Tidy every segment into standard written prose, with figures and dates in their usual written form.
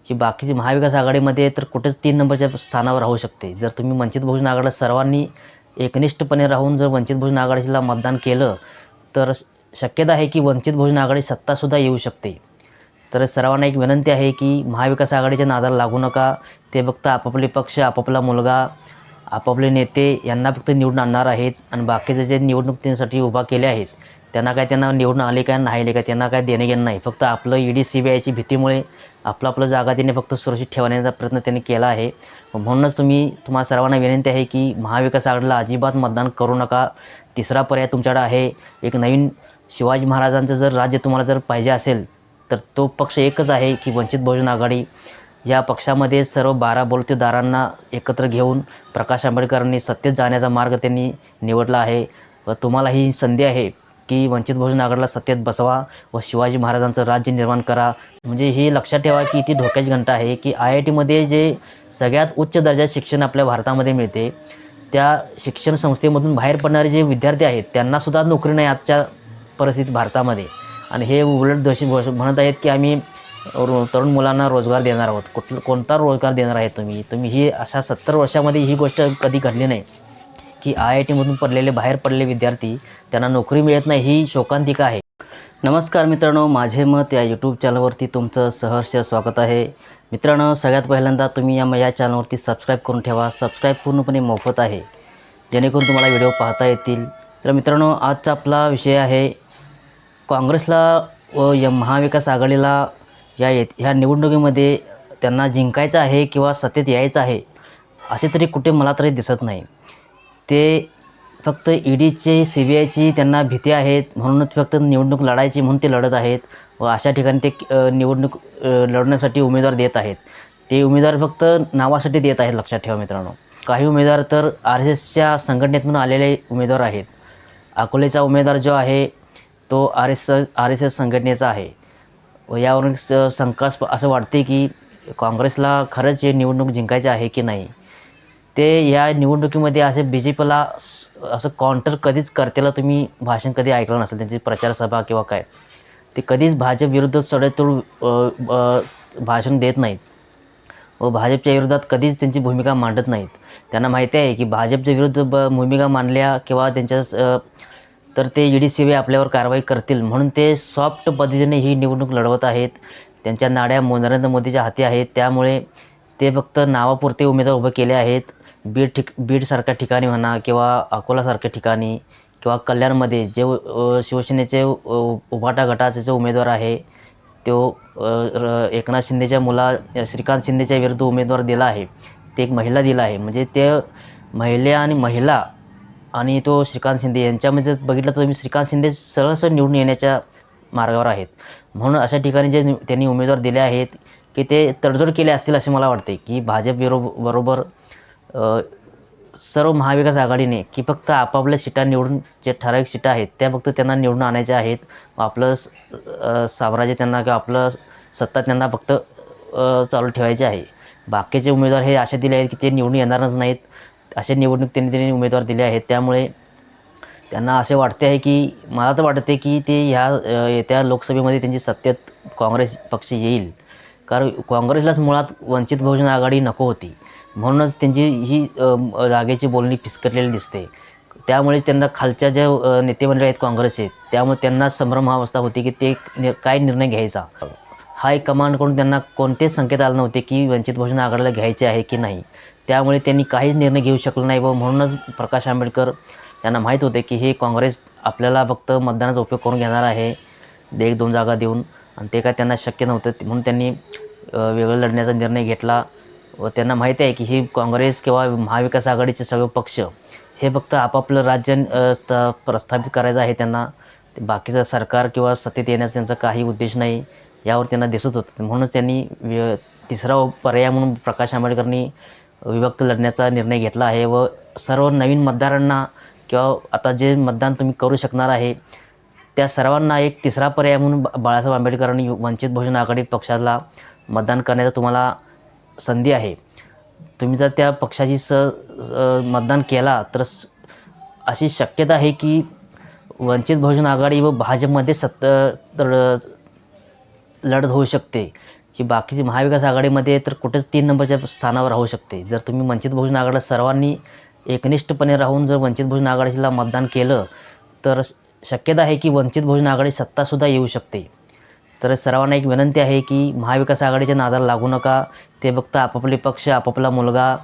की बाकीची महाविकास आघाडीमध्ये तर कुठेच 3 नंबरच्या स्थानावर राहू शकते. जर तुम्ही वंचित बहुजन आघाडीला सर्वांनी एकनिष्ठपणे राहून जर वंचित बहुजन आघाडीला मतदान केलं तर शक्यता आहे की वंचित बहुजन आघाडी सत्तासुद्धा येऊ शकते. तर सर्वांना एक विनंती आहे की महाविकास आघाडीच्या नादाला लागू नका. ते फक्त आपापले पक्ष, आपापला मुलगा, आपापले नेते यांना फक्त निवडून आणणार आहेत आणि बाकीचे जे निवडणुकीसाठी उभा केले आहेत त्यांना निवडून आले का नाही आले का त्यांना काय देणं-घेणं नाही. फक्त आपलं ईडी CBIची भीतीमुळे आपलं जागा त्यांनी फक्त सुरक्षित ठेवण्याचा प्रयत्न त्यांनी केला आहे. म्हणूनच तुम्हा सर्वांना विनंती आहे की महाविकास आघाडीला अजिबात मतदान करू नका. तिसरा पर्याय तुमच्याकडे आहे. एक नवीन शिवाजी महाराजांचं जर राज्य तुम्हाला जर पाहिजे असेल तर तो पक्ष एकच आहे की वंचित बहुजन आघाडी. या पक्षामध्ये सर्व 12 बलुतेदारांना एकत्र घेऊन प्रकाश आंबेडकरांनी सत्तेत जाण्याचा मार्ग त्यांनी निवडला आहे व तुम्हाला ही संधी आहे की वंचित बहुजन आघाडीला सत्तेत बसवा व शिवाजी महाराजांचं राज्य निर्माण करा. म्हणजे हे लक्षात ठेवा की ती धोक्याची घंटा आहे की IITमध्ये जे सगळ्यात उच्च दर्जाचे शिक्षण आपल्या भारतामध्ये मिळते त्या शिक्षण संस्थेमधून बाहेर पडणारे जे विद्यार्थी आहेत त्यांनासुद्धा नोकरी नाही आजच्या परिस्थितीत भारतामध्ये. आणि हे उलट दोषी म्हणत आहेत की आम्ही तरुण मुलांना रोजगार देणार आहोत. कोणता रोजगार देणार आहे तुम्ही ही अशा 70 वर्षामध्ये ही गोष्ट कधी घडली नाही की IITमधून बाहेर पडलेले विद्यार्थी त्यांना नोकरी मिळत नाही. ही शोकांतिका आहे. नमस्कार मित्रांनो, माझे मत या यूट्यूब चॅनलवरती तुमचं सहर्ष स्वागत आहे. मित्रांनो, सगळ्यात पहिल्यांदा तुम्ही या चॅनलवरती सबस्क्राईब करून ठेवा. सबस्क्राईब पूर्णपणे मोफत आहे जेणेकरून तुम्हाला व्हिडिओ पाहता येतील. तर मित्रांनो, आजचा आपला विषय आहे काँग्रेसला व महाविकास आघाडीला ह्या निवडणुकीमध्ये त्यांना जिंकायचं आहे किंवा सत्तेत यायचं आहे असे तरी कुठे मला तरी दिसत नाही. ते फक्त ईडीची CBIची त्यांना भीती आहेत म्हणूनच फक्त निवडणूक लढायची म्हणून ते लढत आहेत व अशा ठिकाणी ते निवडणूक लढण्यासाठी उमेदवार देत आहेत. ते उमेदवार फक्त नावासाठी देत आहेत. लक्षात ठेवा मित्रांनो, काही उमेदवार तर RSSच्या संघटनेतून आलेले उमेदवार आहेत. अकोलेचा उमेदवार जो आहे तो RSS संघटनेचा आहे व यावरून शंकास्पद असं वाटते की काँग्रेसला खरंच हे निवडणूक जिंकायची आहे की नाही. ते या निवडणुकीमध्ये असे BJPला असं काउंटर कधीच करतेला तुम्ही भाषण कधी ऐकलं नसेल. त्यांची प्रचारसभा किंवा काय ते कधीच भाजप विरुद्ध सडेतोड भाषण देत नाहीत व भाजपच्या विरोधात कधीच त्यांची भूमिका मांडत नाहीत. त्यांना माहिती आहे की भाजपच्या विरुद्ध भूमिका मांडल्या किंवा त्यांच्या तर ते ईडी CBI आपल्यावर कारवाई करतील म्हणून ते सॉफ्ट पद्धतीने ही निवडणूक लढवत आहेत. त्यांच्या नाड्या नरेंद्र मोदीच्या हाती आहेत. त्यामुळे ते फक्त नावापुरते उमेदवार उभे केले आहेत. बीडसारख्या ठिकाणी म्हणा किंवा अकोलासारख्या ठिकाणी किंवा कल्याणमध्ये जे शिवसेनेचे उभाटा गटाचे जे उमेदवार आहे तो एकनाथ शिंदेच्या श्रीकांत शिंदेच्या विरुद्ध उमेदवार दिला आहे. ते एक महिला दिला आहे. म्हणजे ते महिला आणि तो श्रीकांत शिंदे यांच्यामध्ये बघितलं तर तुम्ही श्रीकांत शिंदे सरळ निवडून येण्याच्या मार्गावर आहेत. म्हणून अशा ठिकाणी जे त्यांनी उमेदवार दिले आहेत की ते तडजोड केले असतील असे मला वाटते की भाजप बरोबर सर्व महाविकास आघाडीने की फक्त आपापल्या सीटा निवडून जे ठराविक सीटा आहेत त्या फक्त त्यांना निवडून आणायच्या आहेत. आपलं साम्राज्य त्यांना किंवा आपलं सत्ता त्यांना फक्त चालू ठेवायचे आहे. बाकीचे उमेदवार हे असे दिले आहेत की ते निवडून येणारच नाहीत. असे निवडणूक त्यांनी उमेदवार दिले आहेत. त्यामुळे त्यांना असे वाटते आहे की मला तर वाटते की ते येत्या लोकसभेमध्ये त्यांची सत्तेत काँग्रेस पक्ष येईल. कारण काँग्रेसलाच मुळात वंचित बहुजन आघाडी नको होती म्हणूनच त्यांची ही जागेची बोलणी फिसकटलेली दिसते. त्यामुळे त्यांना खालच्या ज्या नेतेमंडळी आहेत काँग्रेसचे त्यामुळे त्यांना संभ्रम अवस्था होती की ते काय निर्णय घ्यायचा. हायकमांडकडून त्यांना कोणतेच संकेत आले नव्हते की वंचित बहुजन आघाडीला घ्यायचे आहे की नाही. त्यामुळे त्यांनी काहीच निर्णय घेऊ शकले नाही व म्हणूनच प्रकाश आंबेडकर त्यांना माहीत होते की हे काँग्रेस आपल्याला फक्त मतदानाचा उपयोग करून घेणार आहे 1-2 जागा देऊन आणि ते काय त्यांना शक्य नव्हतं. म्हणून त्यांनी वेगळं लढण्याचा निर्णय घेतला व त्यांना माहिती आहे की ही काँग्रेस किंवा महाविकास आघाडीचे सगळे पक्ष हे फक्त आपापलं राज्य प्रस्थापित करायचं आहे त्यांना. बाकीचं सरकार किंवा सत्तेत येण्याचा त्यांचा काही उद्देश नाही यावर त्यांना दिसत होतं. म्हणूनच त्यांनी तिसरा पर्याय म्हणून प्रकाश आंबेडकरांनी विभक्त लढण्याचा निर्णय घेतला आहे व सर्व नवीन मतदारांना किंवा आता जे मतदान तुम्ही करू शकणार आहे त्या सर्वांना एक तिसरा पर्याय म्हणून बाळासाहेब आंबेडकरांनी वंचित बहुजन आघाडी पक्षाला मतदान करण्याचा तुम्हाला संधी आहे. तुम्ही जर त्या पक्षाची मतदान केला तर अशी शक्यता आहे की वंचित बहुजन आघाडी व भाजपमध्ये लढत होऊ शकते. ही बाकीची महाविकास आघाडीमध्ये तर कुठेच 3 नंबरच्या स्थानावर राहू शकते. जर तुम्ही वंचित बहुजन आघाडीला सर्वांनी एकनिष्ठपणे राहून जर वंचित बहुजन आघाडीला मतदान केलं तर शक्यता आहे की वंचित बहुजन आघाडी सत्तासुद्धा येऊ शकते. तर सर्वांना एक विनंती आहे की महाविकास आघाडीच्या नादाला लागू नका. ते फक्त आपापले पक्ष, आपापला मुलगा,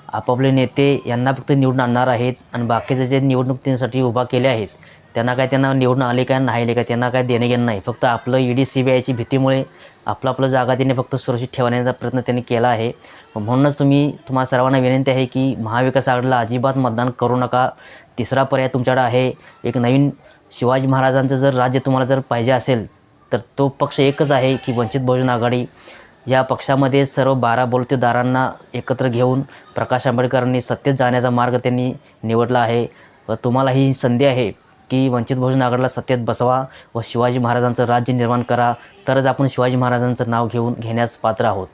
आपापले नेते यांना फक्त निवडून आणणार आहेत आणि बाकीचे जे निवडणुकीसाठी उभा केले आहेत त्यांना निवडून आले काय नाही आले काय त्यांना काय देणे घेणं नाही. फक्त आपलं ED CBIची भीतीमुळे आपलं जागा त्यांनी फक्त सुरक्षित ठेवण्याचा प्रयत्न त्यांनी केला आहे. म्हणूनच तुम्हा सर्वांना विनंती आहे की महाविकास आघाडीला अजिबात मतदान करू नका. तिसरा पर्याय तुमच्याकडे आहे. एक नवीन शिवाजी महाराजांचं जर राज्य तुम्हाला जर पाहिजे असेल तर तो पक्ष एकच आहे की वंचित बहुजन आघाडी. या पक्षामध्ये सर्व 12 बलुतेदारांना एकत्र घेऊन प्रकाश आंबेडकरांनी सत्तेत जाण्याचा मार्ग त्यांनी निवडला आहे. व तुम्हाला ही संधी आहे की वंचित बहुजन आघाडीला सत्तेत बसवा व शिवाजी महाराजांचं राज्य निर्माण करा. तरच आपण शिवाजी महाराजांचं नाव घेण्यास पात्र आहोत.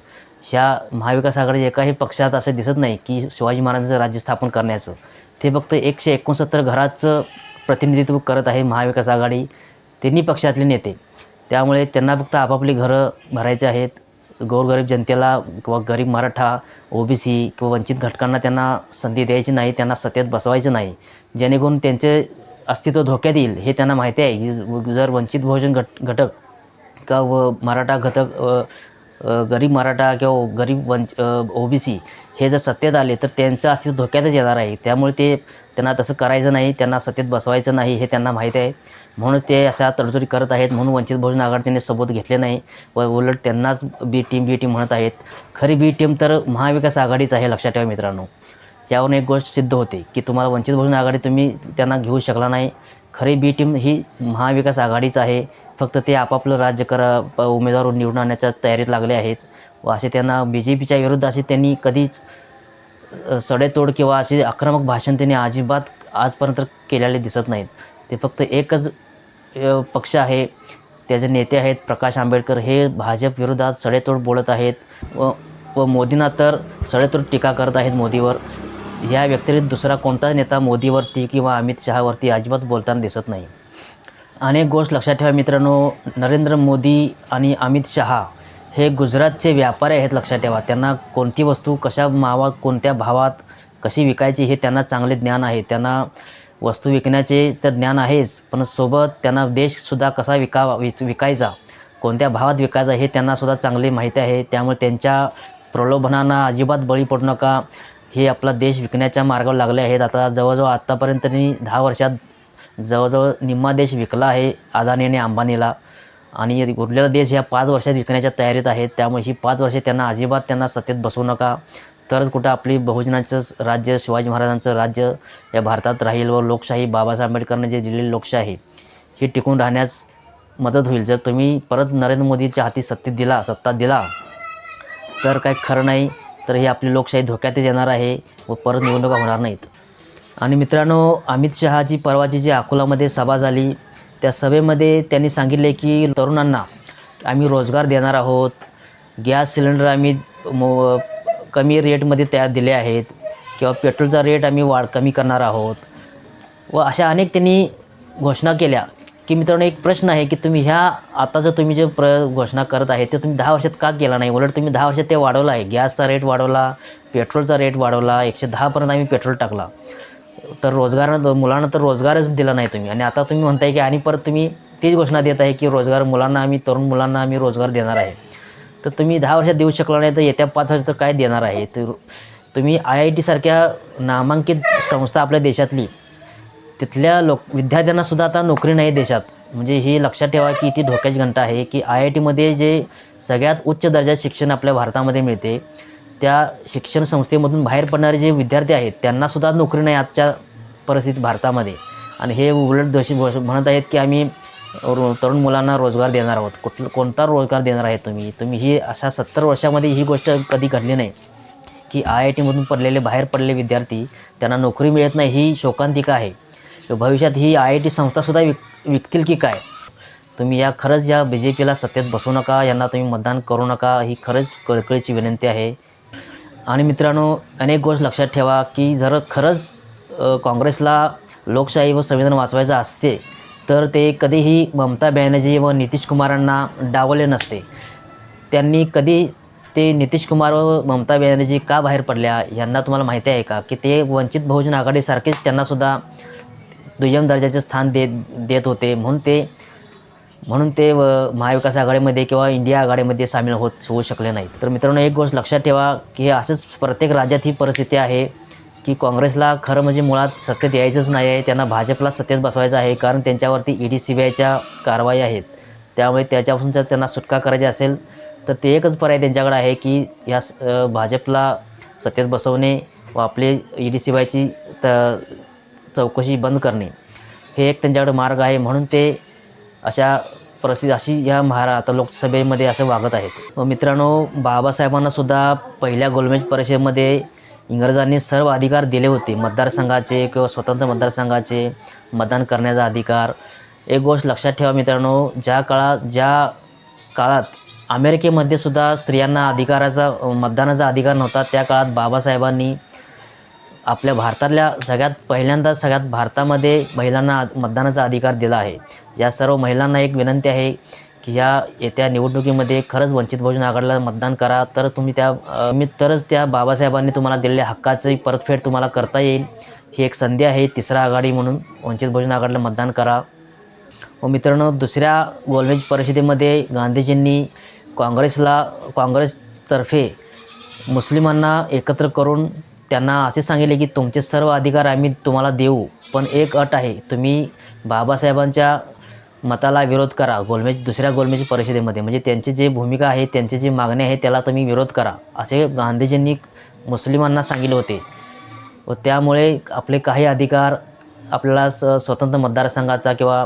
ह्या महाविकास आघाडीच्या एकाही पक्षात असं दिसत नाही की शिवाजी महाराजांचं राज्य स्थापन करण्याचं. ते फक्त 169 घराचं प्रतिनिधित्व करत आहे महाविकास आघाडी, तिन्ही पक्षातले नेते. त्यामुळे त्यांना फक्त आपापली घरं भरायची आहेत. गोरगरीब जनतेला किंवा गरीब मराठा, OBC किंवा वंचित घटकांना त्यांना संधी द्यायची नाही, त्यांना सत्तेत बसवायचं नाही, जेणेकरून त्यांचे अस्तित्व धोक्यात येईल. हे त्यांना माहिती आहे की जर वंचित बहुजन घटक किंवा मराठा घटक, गरीब मराठा किंवा गरीब OBC हे जर सत्तेत आले तर त्यांचं अस्तित्व धोक्यातच येणार आहे. त्यामुळे त्यांना तसं करायचं नाही, त्यांना सत्तेत बसवायचं नाही हे त्यांना माहिती आहे. म्हणूनच ते अशा तडजोडी करत आहेत. म्हणून वंचित बहुजन आघाडी त्यांनी सोबत घेतले नाही व उलट त्यांनाच बी टीम म्हणत आहेत. खरी बी टीम तर महाविकास आघाडीच आहे, लक्षात ठेवा मित्रांनो. यावरून एक गोष्ट सिद्ध होते की तुम्हाला वंचित बहुजन आघाडी तुम्ही त्यांना घेऊ शकला नाही. खरी बी टीम ही महाविकास आघाडीच आहे. फक्त ते आपापलं राज्य उमेदवार निवडून आणण्याच्या तयारीत लागले आहेत व असे त्यांना BJPच्या विरुद्ध असे त्यांनी कधीच सडेतोड किंवा असे आक्रमक भाषण त्यांनी अजिबात आजपर्यंत केलेले दिसत नाहीत. ते फक्त एकच पक्ष आहे, त्याचे नेते आहेत प्रकाश आंबेडकर, हे भाजप विरोधात सडेतोड बोलत आहेत व मोदींना तर सडेतोड टीका करत आहेत मोदीवर. या व्यतिरिक्त दुसरा कोणताच नेता मोदीवरती किंवा अमित शहावरती अजिबात बोलताना दिसत नाही. अनेक गोष्ट लक्षात ठेवा मित्रांनो. नरेंद्र मोदी आणि अमित शहा हे गुजरातचे व्यापारी आहेत, लक्षात ठेवा. त्यांना कोणती वस्तू कशा कोणत्या भावात कशी विकायची हे त्यांना चांगले ज्ञान आहे. त्यांना वस्तू विकण्याचे तर ज्ञान आहेच, पण सोबत त्यांना देशसुद्धा कसा विकायचा, कोणत्या भावात विकायचा हे त्यांनासुद्धा चांगली माहिती आहे. त्यामुळे त्यांच्या प्रलोभनांना अजिबात बळी पडू नका. हे आपला देश विकण्याच्या मार्गावर लागले आहेत. आता जवळजवळ आत्तापर्यंत त्यांनी 10 वर्षात जवळजवळ निम्मा देश विकला आहे अदानी आणि अंबानीला, आणि उरलेला देश ह्या 5 वर्षात विकण्याच्या तयारीत आहेत. त्यामुळे ही 5 वर्षे अजिबात सत्तेत बसवू नका. तरच कुठं आपली बहुजनाचं राज्य, शिवाजी महाराजांचं राज्य या भारतात राहील व लोकशाही, बाबासाहेब आंबेडकरांनी जे दिलेली लोकशाही ही टिकून राहण्यास मदत होईल. जर तुम्ही परत नरेंद्र मोदीच्या हाती सत्ता दिला तर काही खरं नाही, तर ही आपली लोकशाही धोक्यातच येणार आहे व परत निवडणुका होणार नाहीत. आणि मित्रांनो, अमित शहाची परवाची जी अकोलामध्ये सभा झाली, त्या सभेमध्ये त्यांनी सांगितले की तरुणांना आम्ही रोजगार देणार आहोत, गॅस सिलेंडर आम्ही कमी रेटमध्ये दिले आहेत किंवा पेट्रोलचा रेट आम्ही कमी करणार आहोत व अशा अनेक त्यांनी घोषणा केल्या. की मित्रांनो, एक प्रश्न आहे की तुम्ही आता जर तुम्ही जे घोषणा करत आहे ते तुम्ही 10 वर्षात का केला नाही? उलट तुम्ही 10 वर्षात ते वाढवलं आहे. गॅसचा रेट वाढवला, पेट्रोलचा रेट वाढवला, 110पर्यंत आम्ही पेट्रोल टाकला, तर मुलांना तर रोजगारच दिला नाही तुम्ही. आणि आता तुम्ही म्हणताय की आणि परत तुम्ही तीच घोषणा देत आहे की तरुण मुलांना आम्ही रोजगार देणार आहे. तर तुम्ही 10 वर्षात देऊ शकला नाही तर येत्या 5 वर्षात तर काय देणार आहे? तर तुम्ही IIT सारख्या नामांकित संस्था आपल्या देशातली, तिथल्या विद्यार्थ्यांनासुद्धा आता नोकरी नाही देशात. म्हणजे ही लक्षात ठेवा की ती धोक्याची घंटा आहे की IITमध्ये जे सगळ्यात उच्च दर्जाचे शिक्षण आपल्या भारतामध्ये मिळते, त्या शिक्षण संस्थेमधून बाहेर पडणारे जे विद्यार्थी आहेत त्यांनासुद्धा नोकरी नाही आजच्या परिस्थितीत भारतामध्ये. आणि हे उलट दोषी म्हणत आहेत की आम्ही तरुण मुलांना रोजगार देणार आहोत. कोणता रोजगार देणार आहे तुम्ही? ही अशा 70 वर्षामध्ये ही गोष्ट कधी घडली नाही की IITमधून बाहेर पडलेले विद्यार्थी त्यांना नोकरी मिळत नाही. ही शोकांतिका आहे. भविष्यात ही IIT संस्थासुद्धा विकतील की काय? तुम्ही खरंच या BJPला सत्तेत बसवू नका, यांना तुम्ही मतदान करू नका, ही खरंच कळकळीची विनंती आहे. आणि मित्रांनो, अनेक गोष्ट लक्षात ठेवा की जर खरंच काँग्रेसला लोकशाही व संविधान वाचवायचं असते तर ते कधीही ममता बॅनर्जी व नितीश कुमारांना डावले नसते. त्यांनी कधी ते नितीश कुमार व ममता बॅनर्जी का बाहेर पडल्या यांना तुम्हाला माहिती आहे का, की ते वंचित बहुजन आघाडीसारखेच त्यांनासुद्धा दुय्यम दर्जाचे स्थान देत होते, म्हणून ते महाविकास आघाडीमध्ये किंवा इंडिया आघाडीमध्ये सामील होऊ शकले नाहीत. तर मित्रांनो, एक गोष्ट लक्षात ठेवा की असंच प्रत्येक राज्यात ही परिस्थिती आहे की काँग्रेसला खरं म्हणजे मुळात सत्तेत यायचंच नाही आहे, त्यांना भाजपला सत्तेत बसवायचं आहे, कारण त्यांच्यावरती ED CBIच्या कारवाई आहेत. त्यामुळे त्याच्यापासून जर त्यांना सुटका करायची असेल तर ते एकच पर्याय त्यांच्याकडे आहे की या भाजपला सत्तेत बसवणे व आपले ED CBIची चौकशी बंद करणे हे एक त्यांच्याकडे मार्ग आहे. म्हणून ते अशी या आता लोकसभेमध्ये असं वागत आहेत. मित्रांनो, बाबासाहेबांनासुद्धा पहिल्या गोलमेज परिषदेमध्ये इंग्रजांनी सर्व अधिकार दिले होते, मतदारसंघाचे किंवा स्वतंत्र मतदारसंघाचे मतदान करण्याचा अधिकार. एक गोष्ट लक्षात ठेवा मित्रांनो, ज्या काळात अमेरिकेमध्ये सुद्धा स्त्रियांना मतदानाचा अधिकार नव्हता, त्या काळात बाबासाहेबांनी आपल्या सगळ्यात भारतामध्ये महिलांना मतदानाचा अधिकार दिला आहे. या सर्व महिलांना एक विनंती आहे की या येत्या निवडणुकीमध्ये खरंच वंचित बहुजन आघाडीला मतदान करा, तर तरच त्या बाबासाहेबांनी तुम्हाला दिलेल्या हक्काची परतफेड तुम्हाला करता येईल. ही एक संधी आहे, तिसरा आघाडी म्हणून वंचित बहुजन आघाडीला मतदान करा. व मित्रांनो, दुसऱ्या गोलमेज परिषदेमध्ये गांधीजींनी काँग्रेसतर्फे मुस्लिमांना एकत्र करून त्यांना असे सांगितले की तुमचे सर्व अधिकार आम्ही तुम्हाला देऊ, पण एक अट आहे, तुम्ही बाबासाहेबांच्या मताला विरोध करा दुसऱ्या गोलमेज परिषदेमध्ये. म्हणजे त्यांची जी भूमिका आहे, त्यांची जी मागणी आहे त्याला तुम्ही विरोध करा, असे गांधीजींनी मुस्लिमांना सांगितले होते. व त्यामुळे आपले काही अधिकार आपल्याला स्वतंत्र मतदारसंघाचा किंवा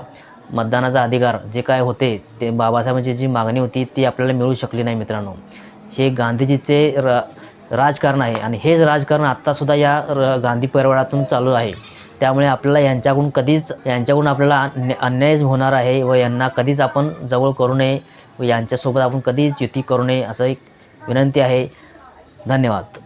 मतदानाचा अधिकार जे काय होते ते बाबासाहेबांची जी मागणी होती ती आपल्याला मिळू शकली नाही. मित्रांनो, हे गांधीजीचे राजकारण आहे आणि हेच राजकारण आत्तासुद्धा या गांधी परिवारातून चालू आहे. त्यामुळे आपल्याला यांच्याकडून आपल्याला अन्यायच होणार आहे व यांना कधीच आपण जवळ करू नये व यांच्यासोबत आपण कधीच युती करू नये, असं एक विनंती आहे. धन्यवाद.